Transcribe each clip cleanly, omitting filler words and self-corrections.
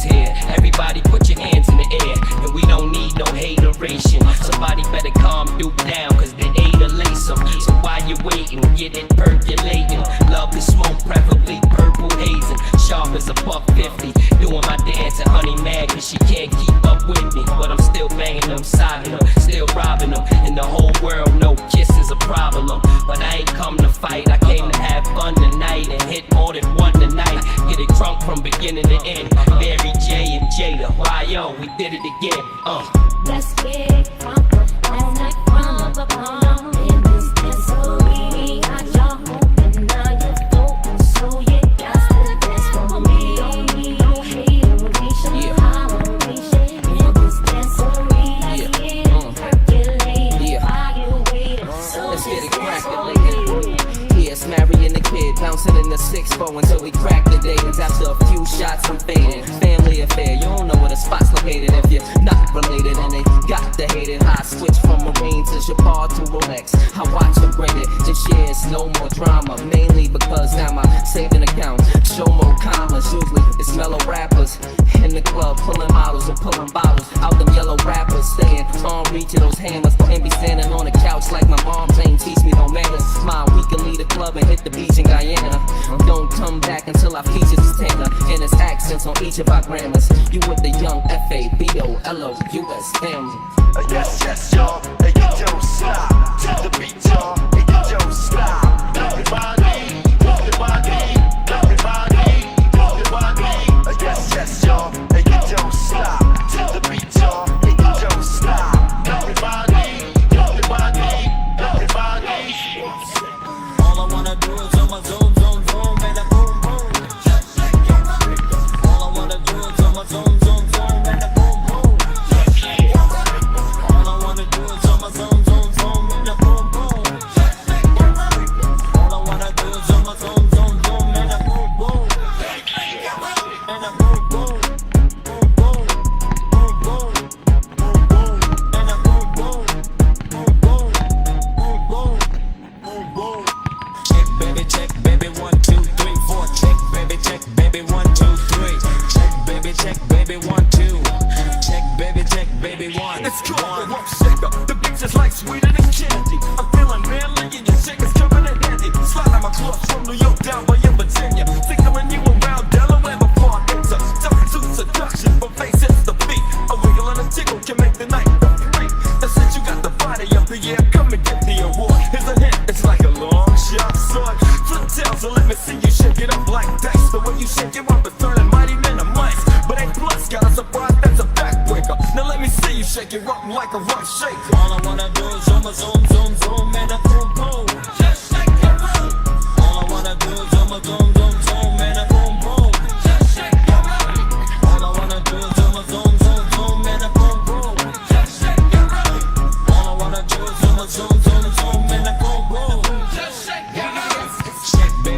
here. Everybody put your hands in the air, and we don't need no hateration. Somebody better calm Duke down, cause they ate a lace 'em. So while you waiting, get it percolating. Love is smoke, preferably purple hazing. Sharp as a buck 50, doing my dance and honey mad cause she can't keep up with me. But I'm still banging them, sodding them, still robbing them. And the whole world know kiss is a problem. But I ain't come to fight, I came to have fun tonight and hit more than one tonight. Get it drunk from beginning to end. Mary J and Jada, why yo, we did it again. Let's get it from last night from the prom. In this dance, so we got y'all hoping now you're floating, so you got to dance for me. Don't need no hateration, holleration. In this dance, so we get it percolating. While you waiting, so let's get it crackin'. Yeah, it's Mary and the kid, bouncing in the 6-4 until we crack the datings. After a few shots, I'm faded. Family affair, you don't know where the spot's located if you're not related. And they got to hate it. I switch from Marine to Chapar to Rolex. I watch them grade it. This year it's no more drama, mainly because now my saving account show more commas. Usually it's mellow rappers in the club pulling models and pulling bottles out them yellow rappers, staying on reach of those hammers and be standing on the couch like my mom ain't teach me no manners. Smile, we can leave the club and hit the beach in Guyana. Don't come back until our features is tender and it's accents on each of our grammars. You with the young FABOLOUS family. Yes, yes, y'all. Hey, you don't stop to the beat, y'all. Hey, you don't stop. Everybody, everybody, everybody, everybody. Yes, yes, y'all. Hey, you don't stop to the beat, y'all. Hey, you don't stop. Everybody, everybody, everybody. All I wanna do is on my zoom, zoom, zoom, and a boom, boom. All I wanna do is on my zoom, zoom, zoom, and a boom, boom. All I wanna do is on my zoom, zoom, zoom, and a boom, boom. All I wanna do is on my zoom, zoom, zoom, and a boom, boom. And a boom, boom, boom, boom, boom, boom, boom, boom, and a boom, boom, boom, boom, boom, boom, boom, boom. Check, baby, 1, 2, 3, 4. Check, baby, 1, 2, 3. Check, baby, 1, 2. Check, baby, 1. It's called the rope shaker. The beats is like sweeter than candy. I'm feeling manly and your shakers coming in handy. Slide on my clothes from New York down by Virginia. Signaling you around Delaware before I enter. Jumping to seduction, but face hits the beat. A wiggle and a tickle can make the night go free. That's it, you got the body of the year. Come and get the award. Here's a hint, it's like a long shot sword. Flip tails, so let me see you shake it up like dice. The way you shake it up is turning mighty men to mice. But A plus got a surprise, that's a backbreaker. Now let me see you shake it up like a rough shaker. All I wanna do is on my zoom, zoom, zoom, and a boom, boom. Just shake your room. All I wanna do is on my zoom, zoom, zoom, and a boom, boom. Just shake your room. All I wanna do is on my zoom, zoom, zoom, and a boom, boom. Just shake your room. All I wanna do is on my zoom, zoom, zoom, and a boom, boom. Just shake your room.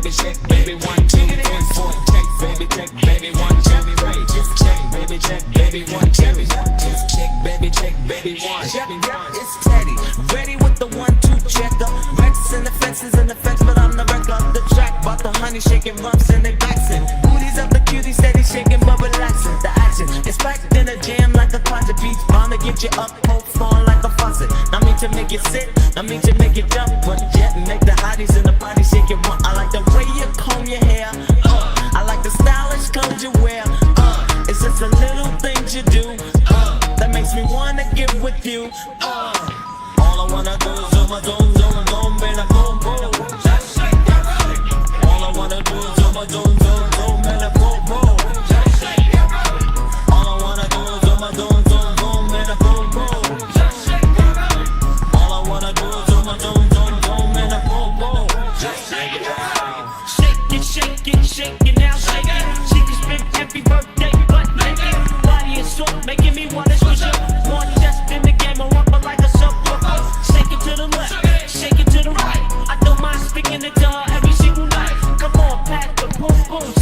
Shake, baby, 1, 2, 3, 4. Check, baby, 1, 2, 3. Just check, baby, 1, 2. Just check, baby, 1. It's Teddy, ready with the 1, 2 checker. Rex and the fences and the fence, but I'm the wreck of the track. Bought the honey shaking rumps and they waxing. Booties up the cutie, steady shaking but relaxing. The action is packed in a jam like a closet beach. Bound to get you up, hope falling like a faucet. I mean to make you sit, I mean to make you jump, but yet make the hotties in the body shake it. I like the way you comb your hair. I like the stylish clothes you wear. It's just the little things you do that makes me wanna get with you. All I wanna do is on my zoom, zoom, zoom, and a boom, boom. Just shake your room. All I wanna do is on my zoom, zoom, zoom, and a boom, boom. Just shake your room. All I wanna do is on my zoom, zoom, zoom, and a boom, boom. Just shake your room. All I wanna do is on my zoom, zoom, zoom, and a boom, boom. Just shake your room. Shake it now, shake it. She can spit happy birthday, but make it. Body is short, making me wanna switch up. More just in the game, I rumble like a subwoofer. Shake it to the left, shake it to the right. I don't mind speaking it to her every single night. Come on, pass the boom boom.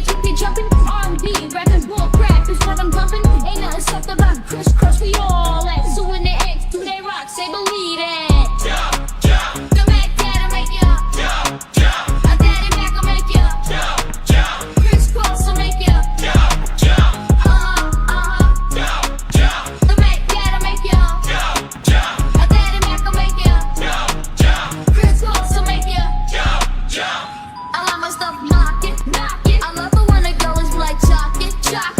to keep you jumping. R&B, rapping, bull crap is what I'm bumping. Ain't nothing soft about crisscross, we all at. So when they X, do they rock, say believe it. The Mac Daddy make ya. A Daddy Mac will make ya. Crisscross will make ya. The Mac Daddy make ya. A Daddy Mac will make ya. Crisscross will make ya. I like my stuff knockin'. I love it when the girl is like chocolate.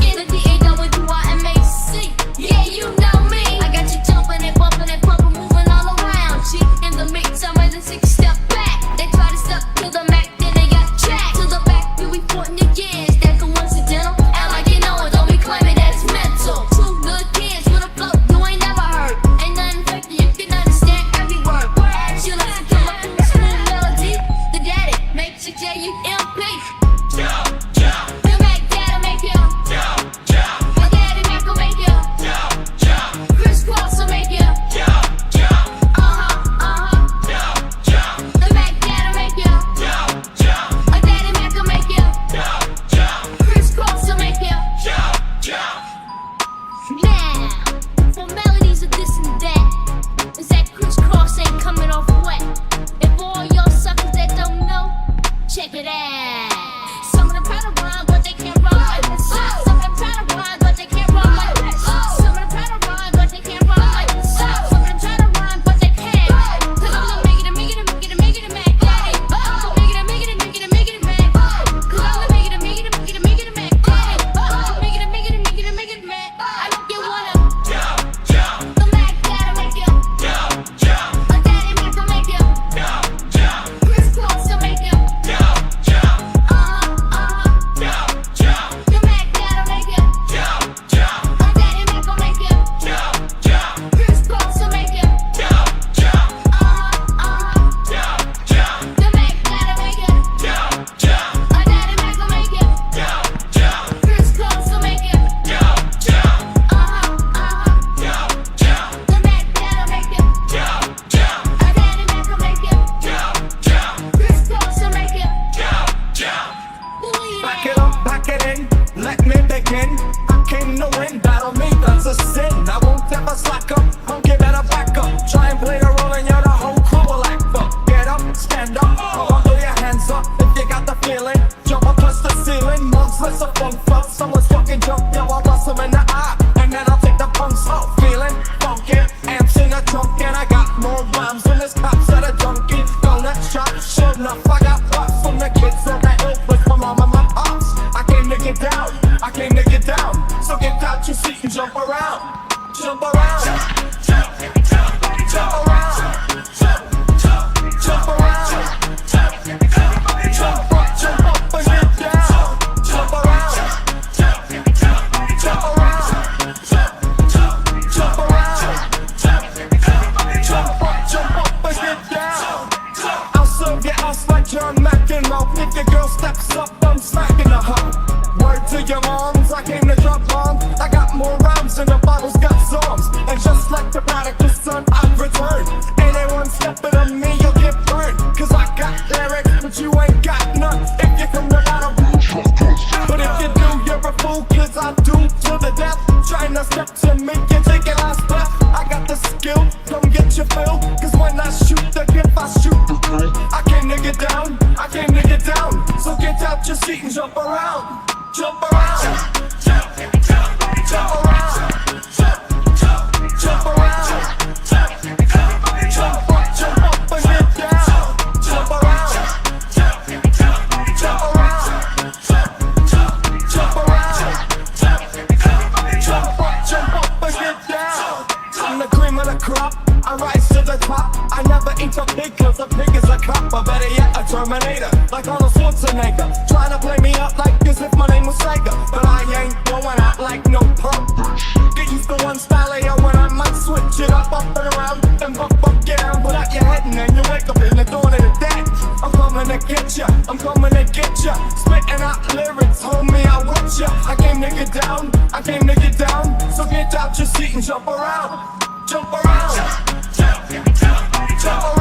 The DA going through RMAC. Yeah, you know me. I got you jumping and bumping and pumping, moving all around. She in the mix, I'm in the 6-step back. They try to step to the Mac, then they got tracked. To the back, we reporting the years. That coincidental. Act like you know it, don't be claiming that it's mental. Two good kids with a flow you ain't never heard. Ain't nothing fake, you can understand every word. She likes to come up with a smooth melody. The daddy makes you J-U-M-P. The Mac Daddy make ya. My Daddy Mac will make ya. Crisscross will make ya. The Mac Daddy make ya. My Daddy Mac will make ya. Crisscross will make ya. Now, for melodies of this and that, is that crisscross ain't coming off wet. If all y'all suckers that don't know, check it out. Some of them try to rhyme, but they can't rhyme like this. Some of them try to rhyme, but they can't rhyme like this. Some of them try to rhyme, but they can't rhyme like this. Some of them try to rhyme, but they can't. Cause I'm the make it, Mac Daddy. I'm the make it, Mac. Cause I'm the make it, Mac Daddy. I'm the make it, Mac. I make you wanna. The Mac Daddy make ya. A Daddy Mac will make ya. Crisscross will make ya. The Mac Daddy make ya. A Daddy Mac will make ya. Crisscross will make ya. The Mac Daddy make ya. A Daddy Mac will make ya. Crisscross will make ya. The Mac Daddy make ya. A Daddy Mac will make ya. Crisscross will make ya. Believe Back it up, pack it in, let me begin. I came to win, battle me, that's a sin. I won't ever slack up, monkey better back up. Try and play the role and you're the whole crew will act up. Get up, stand up, hold on, throw your hands up. If you got the feeling, jump up, touch the ceiling. Monsters of funk fuck, someone's fucking jump, yo, I'll bust them in the eye. And then I'll take the punks off, feeling funky. Amps in the trunk and I got more rhymes than this cops that are junkie. Donuts, chop, sure enough, I got props from the kids that I help with my mom and my pops. I came to get down, I came to get down. So get out your seat and jump around. Jump around. Jump around. Jump around. Jump up and get down. Jump around. Jump around. Jump around. Jump up and get down. I'll serve your ass like John McEnroe. If your girl steps up, I'm smacking the hoe. Word to your moms, I came to drop bombs. I got more rhymes than the Bible's got songs. And just like the prodigal son, I've returned. Anyone stepping on me, you'll get burned. Cause I got lyrics, but you ain't got none. If you come to battle, but if you do, you're a fool. Cause I'm doomed to the death. Trying to step to me, you take your last breath. I got the skill, come get your fill. Cause when I shoot the gift, I shoot the kill. I came to get down, I came to get down. So get out your seat and jump around. Jump around. Jump around. Jump around. Jump up and get down. Jump around. Jump around. Jump around. Jump up and get down. I'm the cream of the crop, I rise to the top. I never eat a pig cause a pig is a cop. Or better yet, a Terminator, like Arnold Schwarzenegger. Trying to play me up like as if my name was Sega. But I ain't going out like no punk. Get used to one style of yo when I might switch it up and around. And buck, get down, put out your head and then you wake up in the dawn of the dead. I'm coming to get ya, I'm coming to get ya. Spitting out lyrics, homie, I want ya. I came to get down, I came to get down. So get out your seat and jump around. Jump around. Jump around.